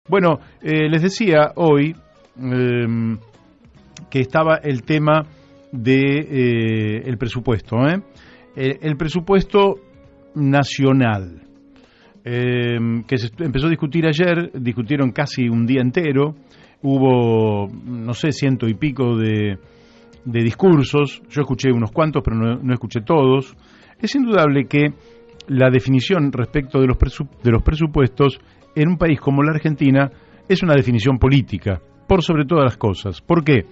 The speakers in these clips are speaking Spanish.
Bueno, les decía hoy que estaba el tema de el presupuesto, el presupuesto nacional, que se empezó a discutir ayer, discutieron casi un día entero, hubo, no sé, 100 y pico de discursos, yo escuché unos cuantos, pero no escuché todos. Es indudable que la definición respecto de los presupuestos en un país como la Argentina es una definición política, por sobre todas las cosas. ¿Por qué?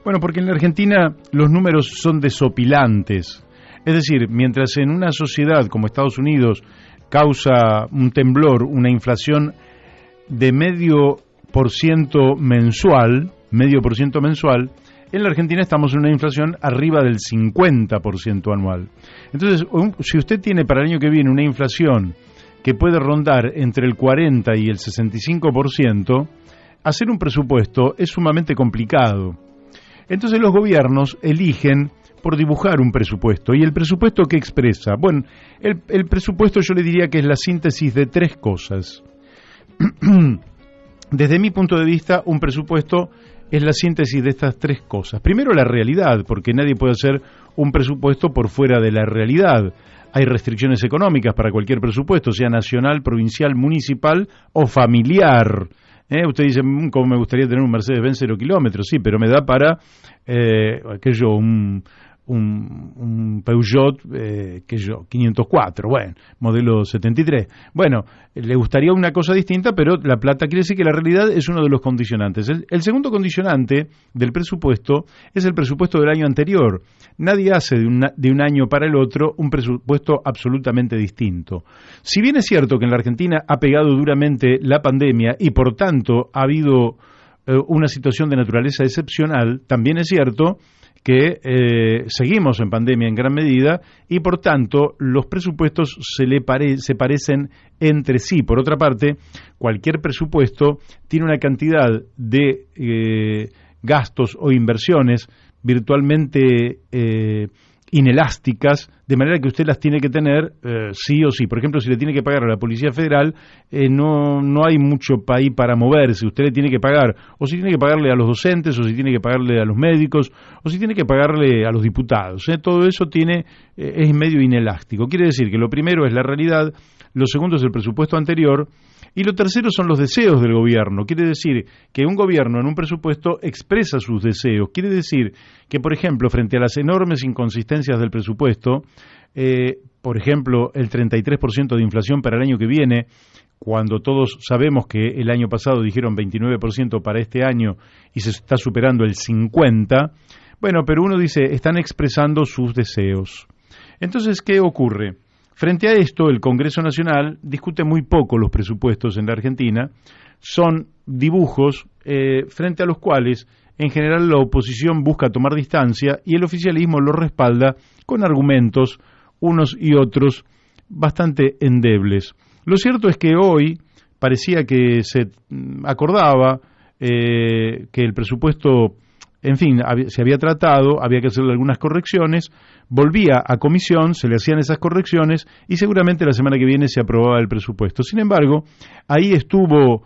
Bueno, porque en la Argentina los números son desopilantes. Es decir, mientras en una sociedad como Estados Unidos causa un temblor, una inflación de 0,5% mensual, en la Argentina estamos en una inflación arriba del 50% anual. Entonces, si usted tiene para el año que viene una inflación que puede rondar entre el 40 y el 65%, hacer un presupuesto es sumamente complicado. Entonces los gobiernos eligen por dibujar un presupuesto. ¿Y el presupuesto qué expresa? Bueno, el presupuesto yo le diría que es la síntesis de tres cosas. Desde mi punto de vista, un presupuesto es la síntesis de estas tres cosas. Primero, la realidad, porque nadie puede hacer un presupuesto por fuera de la realidad. Hay restricciones económicas para cualquier presupuesto, sea nacional, provincial, municipal o familiar. Usted dice, ¿cómo me gustaría tener un Mercedes-Benz 0 kilómetros? Sí, pero me da para, un Peugeot, 504, bueno, modelo 73. Bueno, le gustaría una cosa distinta, pero la plata quiere decir que la realidad es uno de los condicionantes. El segundo condicionante del presupuesto es el presupuesto del año anterior. Nadie hace de un año para el otro un presupuesto absolutamente distinto. Si bien es cierto que en la Argentina ha pegado duramente la pandemia y por tanto ha habido una situación de naturaleza excepcional, también es cierto que seguimos en pandemia en gran medida y por tanto los presupuestos se parecen entre sí. Por otra parte, cualquier presupuesto tiene una cantidad de gastos o inversiones virtualmente inelásticas, de manera que usted las tiene que tener sí o sí. Por ejemplo, si le tiene que pagar a la Policía Federal, no hay mucho país para moverse. Usted le tiene que pagar, o si tiene que pagarle a los docentes, o si tiene que pagarle a los médicos, o si tiene que pagarle a los diputados. Todo eso es medio inelástico. Quiere decir que lo primero es la realidad, lo segundo es el presupuesto anterior, y lo tercero son los deseos del gobierno. Quiere decir que un gobierno en un presupuesto expresa sus deseos. Quiere decir que, por ejemplo, frente a las enormes inconsistencias del presupuesto, por ejemplo, el 33% de inflación para el año que viene, cuando todos sabemos que el año pasado dijeron 29% para este año y se está superando el 50%, bueno, pero uno dice, están expresando sus deseos. Entonces, ¿qué ocurre? Frente a esto, el Congreso Nacional discute muy poco los presupuestos en la Argentina, son dibujos frente a los cuales en general la oposición busca tomar distancia y el oficialismo lo respalda con argumentos, unos y otros, bastante endebles. Lo cierto es que hoy parecía que se acordaba que el presupuesto, en fin, se había tratado, había que hacerle algunas correcciones, volvía a comisión, se le hacían esas correcciones y seguramente la semana que viene se aprobaba el presupuesto. Sin embargo, ahí estuvo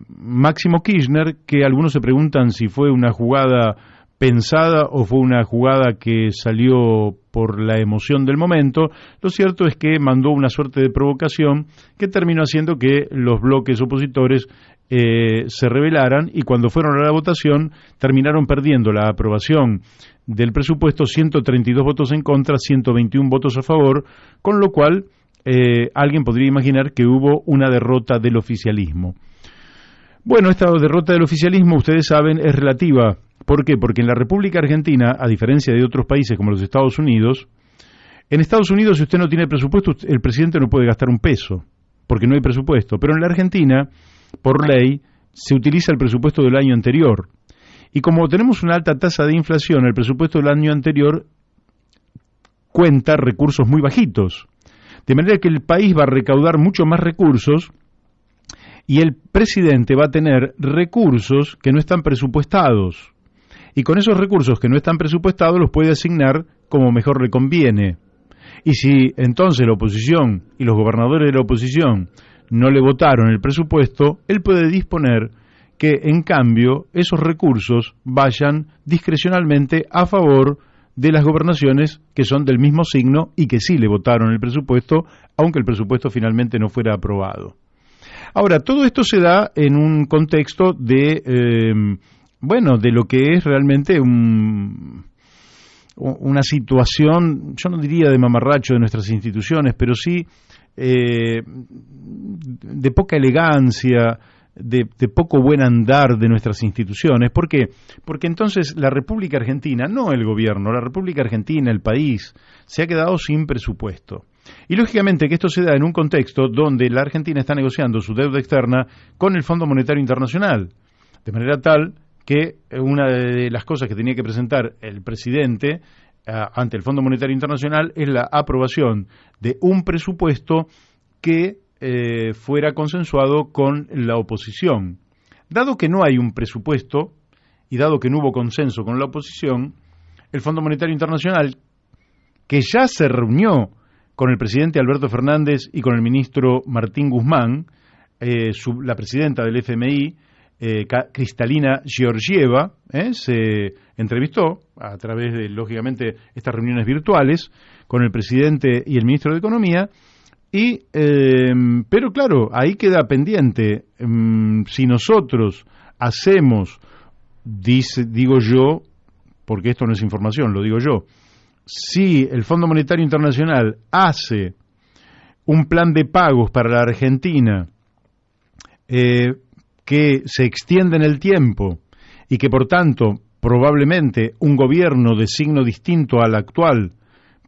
Máximo Kirchner, que algunos se preguntan si fue una jugada pensada o fue una jugada que salió por la emoción del momento. Lo cierto es que mandó una suerte de provocación que terminó haciendo que los bloques opositores se rebelaran y cuando fueron a la votación terminaron perdiendo la aprobación del presupuesto, 132 votos en contra, 121 votos a favor, con lo cual alguien podría imaginar que hubo una derrota del oficialismo. Bueno, esta derrota del oficialismo, ustedes saben, es relativa. ¿Por qué? Porque en la República Argentina, a diferencia de otros países como los Estados Unidos, en Estados Unidos si usted no tiene presupuesto, el presidente no puede gastar un peso, porque no hay presupuesto. Pero en la Argentina, por ley, se utiliza el presupuesto del año anterior. Y como tenemos una alta tasa de inflación, el presupuesto del año anterior cuenta recursos muy bajitos. De manera que el país va a recaudar mucho más recursos y el presidente va a tener recursos que no están presupuestados. Y con esos recursos que no están presupuestados los puede asignar como mejor le conviene. Y si entonces la oposición y los gobernadores de la oposición no le votaron el presupuesto, él puede disponer que, en cambio, esos recursos vayan discrecionalmente a favor de las gobernaciones que son del mismo signo y que sí le votaron el presupuesto, aunque el presupuesto finalmente no fuera aprobado. Ahora, todo esto se da en un contexto de, de lo que es realmente una situación, yo no diría de mamarracho de nuestras instituciones, pero sí de poca elegancia, de poco buen andar de nuestras instituciones. ¿Por qué? Porque entonces la República Argentina, no el gobierno, la República Argentina, el país, se ha quedado sin presupuesto. Y lógicamente que esto se da en un contexto donde la Argentina está negociando su deuda externa con el Fondo Monetario Internacional, de manera tal que una de las cosas que tenía que presentar el presidente ante el Fondo Monetario Internacional es la aprobación de un presupuesto que fuera consensuado con la oposición. Dado que no hay un presupuesto y dado que no hubo consenso con la oposición, el Fondo Monetario Internacional, que ya se reunió con el presidente Alberto Fernández y con el ministro Martín Guzmán, la presidenta del FMI, Kristalina Georgieva, se entrevistó a través de, lógicamente, estas reuniones virtuales con el presidente y el ministro de Economía, pero claro, ahí queda pendiente si nosotros hacemos, digo yo, porque esto no es información, lo digo yo, si el Fondo Monetario Internacional hace un plan de pagos para la Argentina que se extiende en el tiempo y que por tanto probablemente un gobierno de signo distinto al actual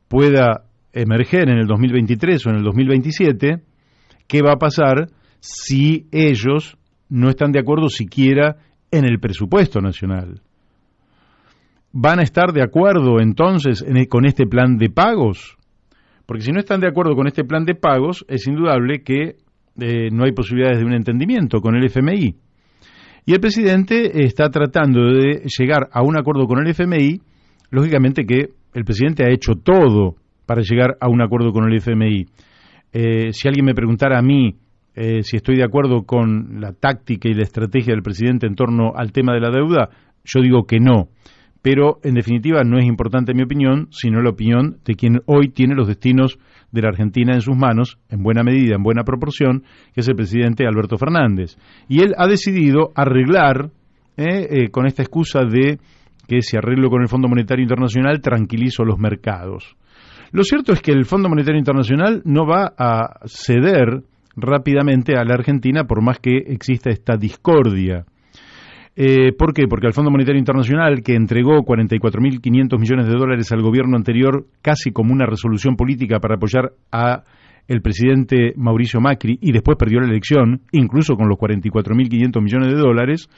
pueda emerger en el 2023 o en el 2027, ¿qué va a pasar si ellos no están de acuerdo siquiera en el presupuesto nacional? ¿Van a estar de acuerdo entonces con este plan de pagos? Porque si no están de acuerdo con este plan de pagos, es indudable que no hay posibilidades de un entendimiento con el FMI. Y el presidente está tratando de llegar a un acuerdo con el FMI, lógicamente que el presidente ha hecho todo para llegar a un acuerdo con el FMI. Si alguien me preguntara a mí si estoy de acuerdo con la táctica y la estrategia del presidente en torno al tema de la deuda, yo digo que no. Pero, en definitiva, no es importante mi opinión, sino la opinión de quien hoy tiene los destinos de la Argentina en sus manos, en buena medida, en buena proporción, que es el presidente Alberto Fernández. Y él ha decidido arreglar, con esta excusa de que si arreglo con el Fondo Monetario Internacional, tranquilizo los mercados. Lo cierto es que el Fondo Monetario Internacional no va a ceder rápidamente a la Argentina por más que exista esta discordia. ¿Por qué? Porque el Fondo Monetario Internacional, que entregó 44.500 millones de dólares al gobierno anterior casi como una resolución política para apoyar a el presidente Mauricio Macri y después perdió la elección, incluso con los 44.500 millones de dólares,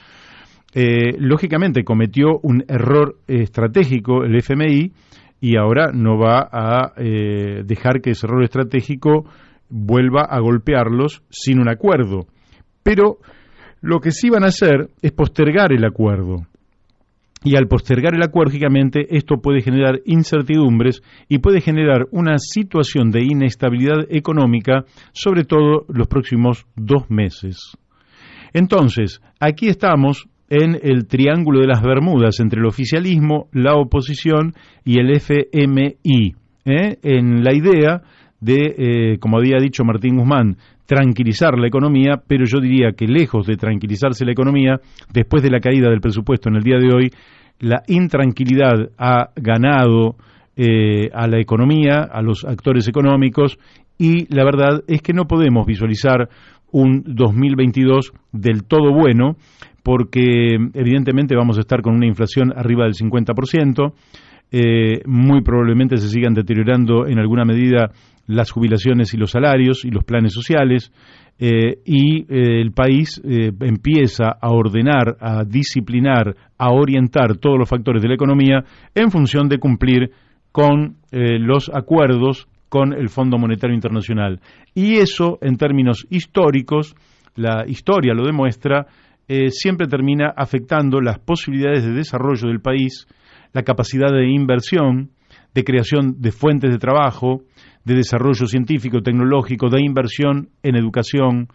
lógicamente cometió un error estratégico el FMI y ahora no va a dejar que ese error estratégico vuelva a golpearlos sin un acuerdo. Pero lo que sí van a hacer es postergar el acuerdo. Y al postergar el acuerdo, lógicamente, esto puede generar incertidumbres y puede generar una situación de inestabilidad económica, sobre todo los próximos 2 meses. Entonces, aquí estamos en el triángulo de las Bermudas entre el oficialismo, la oposición y el FMI, en la idea de, como había dicho Martín Guzmán, tranquilizar la economía, pero yo diría que lejos de tranquilizarse la economía, después de la caída del presupuesto en el día de hoy, la intranquilidad ha ganado a la economía, a los actores económicos, y la verdad es que no podemos visualizar un 2022 del todo bueno, porque evidentemente vamos a estar con una inflación arriba del 50%, muy probablemente se sigan deteriorando en alguna medida las jubilaciones y los salarios y los planes sociales, y el país empieza a ordenar, a disciplinar, a orientar todos los factores de la economía en función de cumplir con los acuerdos con el Fondo Monetario Internacional. Y eso, en términos históricos, la historia lo demuestra, siempre termina afectando las posibilidades de desarrollo del país, la capacidad de inversión, de creación de fuentes de trabajo, de desarrollo científico, tecnológico, de inversión en educación,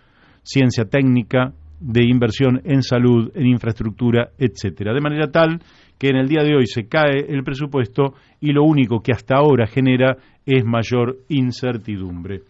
ciencia técnica, de inversión en salud, en infraestructura, etcétera. De manera tal que en el día de hoy se cae el presupuesto y lo único que hasta ahora genera es mayor incertidumbre.